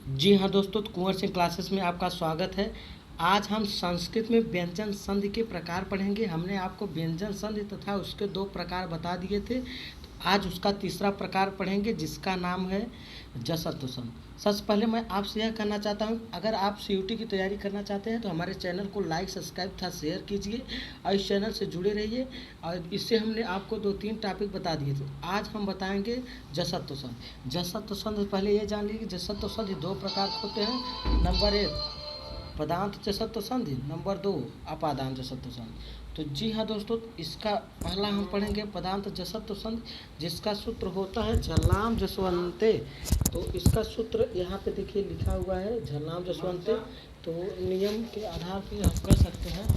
जी हाँ दोस्तों, तो कुंवर सिंह क्लासेस में आपका स्वागत है। आज हम संस्कृत में व्यंजन संधि के प्रकार पढ़ेंगे। हमने आपको व्यंजन संधि तथा उसके दो प्रकार बता दिए थे। तो आज उसका तीसरा प्रकार पढ़ेंगे जिसका नाम है जसत्व संधि। सबसे पहले मैं आपसे यह कहना चाहता हूँ, अगर आप सीयूटी की तैयारी करना चाहते हैं तो हमारे चैनल को लाइक सब्सक्राइब तथा शेयर कीजिए और इस चैनल से जुड़े रहिए। और इससे हमने आपको 2-3 टॉपिक बता दिए थे। आज हम बताएंगे जसत्व संधि। जसत्व संधि पहले ये जान लीजिए कि जसत्व संधि दो प्रकार के होते हैं। नंबर 1 पदांत जसत्व संधि, नंबर 2 अपादान जसत्व संधि। तो जी हाँ दोस्तों, इसका पहला हम पढ़ेंगे पदांत जसत्व संधि, जिसका सूत्र होता है झल्लाम जसवंते। तो इसका सूत्र यहाँ पे देखिए लिखा हुआ है झल्लाम जसवंते। तो नियम के आधार पर हम कह सकते हैं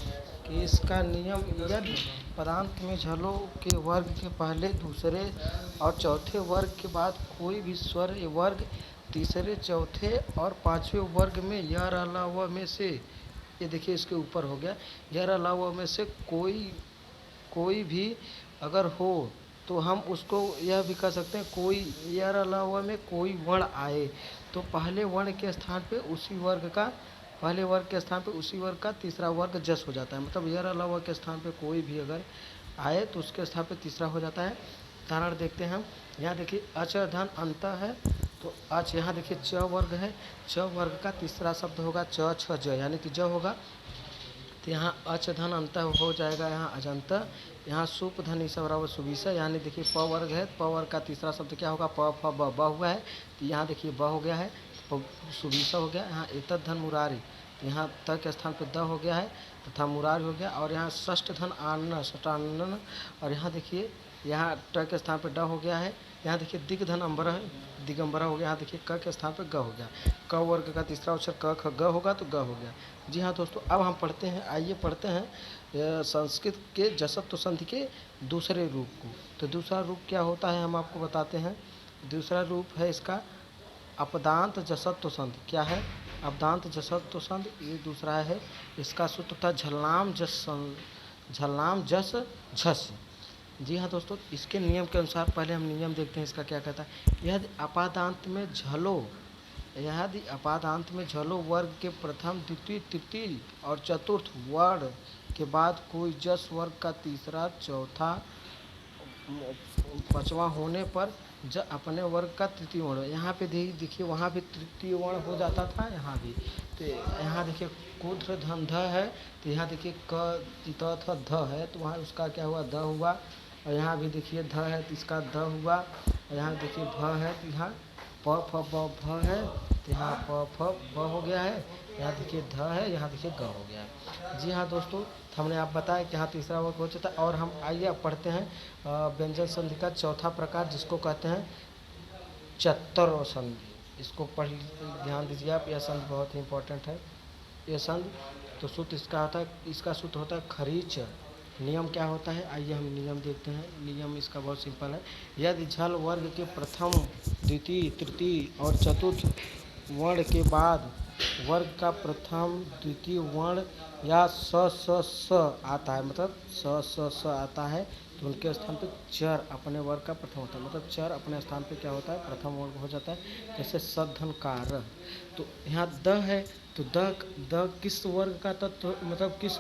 कि इसका नियम यदि पदांत में झलो के वर्ग के पहले दूसरे और चौथे वर्ग के बाद कोई भी स्वर वर्ग तीसरे चौथे और पांचवें वर्ग में यर अलावा में से, ये देखिए इसके ऊपर हो गया, यर अलावा में से कोई भी अगर हो तो हम उसको यह भी कह सकते हैं कोई यर अलावा में कोई वर्ण आए तो पहले वर्ण के स्थान पे उसी वर्ग का पहले वर्ग के स्थान पे उसी वर्ग का तीसरा वर्ग जस हो जाता है। मतलब यर अलावा के स्थान पे कोई भी अगर आए तो उसके स्थान पे तीसरा हो जाता है। उदाहरण देखते हैं हम। यहाँ देखिए अच धन अंत है, तो अच यहाँ देखिए च वर्ग है, च वर्ग का तीसरा शब्द होगा च छ ज, यानी कि ज होगा। तो यहाँ अच धन अंत हो जाएगा, यहाँ अजंत। यहाँ सुप धन ईसा बराबर सुविसा, यानी देखिए प वर्ग है, प वर्ग का तीसरा शब्द क्या होगा प फ ब, ब हुआ है। तो यहाँ देखिए ब हो गया है, सुविसा हो गया। यहाँ एतद धन मुरारी, तो यहाँ त के स्थान पे द हो गया है तथा मुरारी हो गया। और यहाँ षष्ठ धन आनन षष्ठानन, और यहाँ देखिए यहाँ ट के स्थान पे ड हो गया है। यहाँ देखिए दिग धन अम्बर है, दिगंबरा हो गया। यहाँ देखिए क के स्थान पे ग हो गया। क वर्ग का तीसरा अक्षर क ख ग होगा तो ग हो गया। जी हाँ दोस्तों, अब हम पढ़ते हैं, आइए पढ़ते हैं संस्कृत के जसत्व संधि के दूसरे रूप को। तो दूसरा रूप क्या होता है हम आपको बताते हैं। दूसरा रूप है इसका अपदांत जसत्व संधि। क्या है अपदांत जसत्व संधि? ये दूसरा है। इसका सूत्र था झल्लाम जस झस। जी हाँ दोस्तों, इसके नियम के अनुसार पहले हम नियम देखते हैं इसका क्या कहता है। यदि अपादांत में झलो वर्ग के प्रथम द्वितीय तृतीय और चतुर्थ वर्ण के बाद कोई जस वर्ग का तीसरा चौथा पांचवा होने पर अपने वर्ग का तृतीय वर्ण, यहाँ पे देखिए वहाँ भी तृतीय वर्ण हो जाता था, यहाँ भी। तो यहाँ देखिए कुत्र धन ध है, तो यहाँ देखिए क त थ ध है, तो वहाँ उसका क्या हुआ द हुआ। और यहाँ भी देखिए ध है तो इसका द हुआ। और यहाँ देखिए भ है तो यहाँ प फ ब भ है, तो यहाँ प फ ब हो गया है। यहाँ देखिए ध है, यहाँ देखिए ग हो गया है। जी हाँ दोस्तों, हमने आप बताया कि यहाँ तीसरा वर्ग हो जाता है। और हम आइए अब पढ़ते हैं व्यंजन संधि का चौथा प्रकार, जिसको कहते हैं चत्वर संधि। इसको पढ़ ध्यान दीजिए आप, यह संधि बहुत ही इंपॉर्टेंट है। यह संधि तो सूत्र इसका सूत्र होता है खरीच। नियम क्या होता है, आइए हम नियम देखते हैं। नियम इसका बहुत सिंपल है। यदि झल वर्ग के प्रथम द्वितीय तृतीय और चतुर्थ वर्ण के बाद वर्ग का प्रथम द्वितीय वर्ण या स आता है, मतलब स आता है, तो उनके स्थान पे चर अपने वर्ग का प्रथम होता है। मतलब चर अपने स्थान पे क्या होता है प्रथम वर्ग हो जाता है। जैसे सधन कार, तो यहाँ द है, तो द किस वर्ग का तत्व, मतलब किस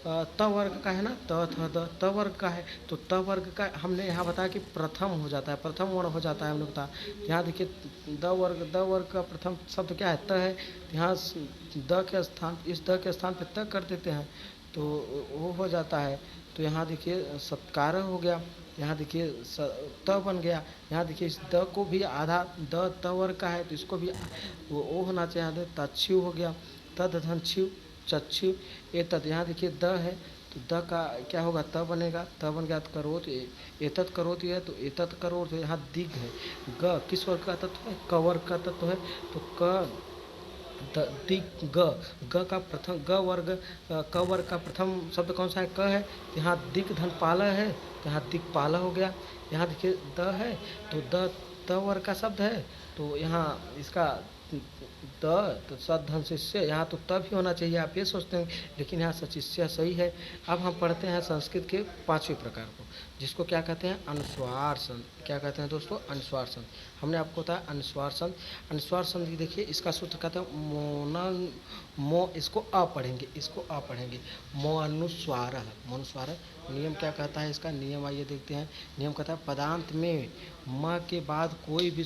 त वर्ग का है ना, त थ द त वर्ग का है। तो त वर्ग का हमने यहाँ बताया कि प्रथम हो जाता है, प्रथम वर्ण हो जाता है हमने बताया। यहाँ देखिए द वर्ग का प्रथम शब्द क्या है त है। यहाँ इस द के स्थान पे त कर देते हैं तो वो हो जाता है। तो यहाँ देखिए सत्कार हो गया, यहाँ देखिए त बन गया। यहाँ देखिए इस द को भी आधा द त वर्ग का है तो इसको भी वो होना चाहिए, तच्छिव हो गया। तद धन छिव चच्छिव एतद, यहाँ देखिए द है तो द का क्या होगा त बनेगा, त बन गया तो करोत, एतत करोत है तो एतत करोत। यहाँ दिग है, ग किस वर्ग का तत्व है क वर्ग का तत्व है। तो क दिग ग का प्रथम क वर्ग का प्रथम शब्द कौन सा है क है। तो यहाँ दिग धन पाला है तो यहाँ दिक्पाला हो गया। यहाँ देखिए द है तो द त वर्ग का शब्द है, तो यहाँ इसका तो सद्धन शिष्य, यहाँ तो तब ही होना चाहिए, आप ये सोचते हैं, लेकिन यहाँ सचिष्य सही है। अब हम पढ़ते हैं संस्कृत के 5वें प्रकार को, जिसको क्या कहते हैं, अनुस्वार संधि। क्या कहते हैं दोस्तों, अनुस्वार संधि। हमने आपको बताया अनुस्वार संधि। अनुस्वार संधि देखिए, इसका सूत्र कहते हैं मोनन मो, इसको अ पढ़ेंगे, इसको अ पढ़ेंगे, मोनुस्वार। मोनुस्वार नियम क्या कहता है इसका, नियम आइए देखते हैं। नियम कहता है पदांत में म के बाद कोई भी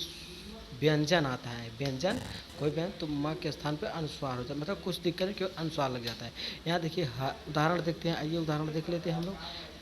व्यंजन आता है, व्यंजन कोई व्यंजन, तो म के स्थान पे अनुस्वार होता है, मतलब कुछ दिक्कत है, केवल अनुस्वार लग जाता है। यहाँ देखिए उदाहरण देखते हैं, आइए उदाहरण देख लेते हैं हम लोग।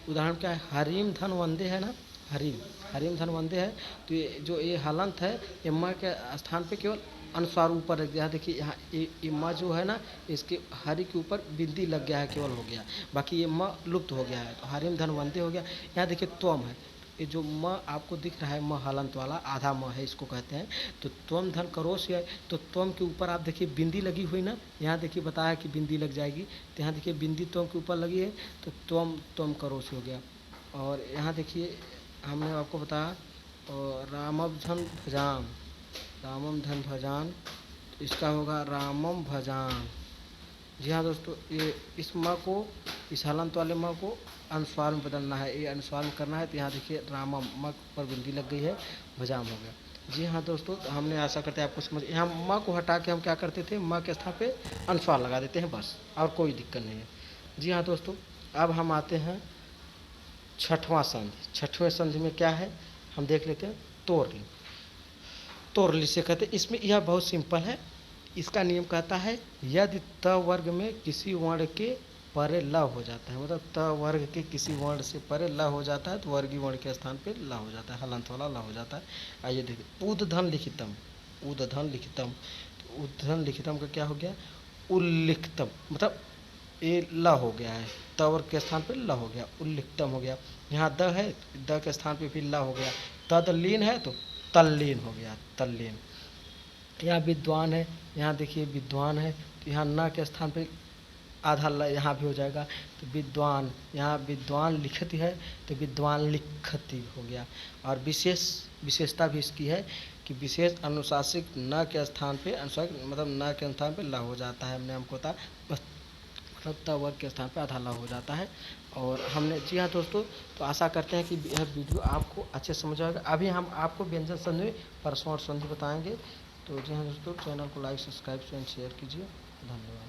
उदाहरण क्या है, हरीम धन वंदे है ना, हरीम, हरीम धन वंदे है, तो ये जो ये हलंत है, ये म के स्थान पे केवल अनुस्वार ऊपर रख दिया। देखिए यहाँ ये म जो है ना, इसके हरि के ऊपर बिंदी लग गया है, केवल हो गया, बाकी ये म लुप्त हो गया है, तो हरीम धन वंदे हो गया। यहाँ देखिए त्वम है, ये जो म आपको दिख रहा है, म हलंत वाला आधा म है, इसको कहते हैं। तो त्वम धन करोश है, तो त्वम के ऊपर आप देखिए बिंदी लगी हुई ना, यहाँ देखिए बताया कि बिंदी लग जाएगी, तो यहाँ देखिए बिंदी त्वम के ऊपर लगी है, तो त्वम त्वम करोश हो गया। और यहाँ देखिए हमने आपको बताया रामम धन भजाम, रामम धन भजान, इसका होगा रामम भजान। जी हाँ दोस्तों, ये इस म को, इस हलंत वाले म को अनुस्वार में बदलना है, ये अनुस्वार में करना है, तो यहाँ देखिए रामम, म पर बिंदी लग गई है, भजाम हो गया। जी हाँ दोस्तों, तो हमने आशा करते हैं आपको समझ, यहाँ म को हटा के हम क्या करते थे, म के स्थान पे अनुस्वार लगा देते हैं बस, और कोई दिक्कत नहीं है। जी हाँ दोस्तों, अब हम आते हैं छठवां संधि। छठवें संधि में क्या है हम देख लेते हैं, तोरली। तोरली से कहते हैं, इसमें यह बहुत सिंपल है। इसका नियम कहता है यदि त वर्ग में किसी वर्ण के परे ल हो जाता है, मतलब त वर्ग के किसी वर्ण से परे ल हो जाता है, तो वर्गीय वर्ण के स्थान पे ल हो जाता है, हलंत वाला ल हो जाता है। आइए देखिए, उद्धन लिखितम, उद्धन लिखितम, तो उद्धन लिखितम का क्या हो गया, उल्लिखितम, मतलब ये ल हो गया है, त वर्ग के स्थान पे ल हो गया, उल्लिखितम हो गया। यहाँ द है, द के स्थान पे फिर ल हो गया, तदलीन है तो तल्लीन हो गया, तल्लीन। यहाँ विद्वान है, यहाँ देखिए विद्वान है, तो यहाँ न के स्थान पे आधा ल यहाँ भी हो जाएगा, तो विद्वान, यहाँ विद्वान लिखति है, तो विद्वान लिखति हो गया। और विशेषता भी इसकी है कि विशेष अनुशासिक न के स्थान पे, अनुशासिक मतलब न के स्थान पे ल हो जाता है, हमने हमको बताया, मतलब त वर्ग के स्थान पे आधा ल हो जाता है। और हमने, जी हाँ दोस्तों, तो आशा करते हैं कि यह वीडियो आपको अच्छे समझ आएगा। अभी हम आपको व्यंजन संधि, परसों और संधि बताएंगे। तो जी हाँ दोस्तों, चैनल को लाइक, सब्सक्राइब एंड शेयर कीजिए। धन्यवाद।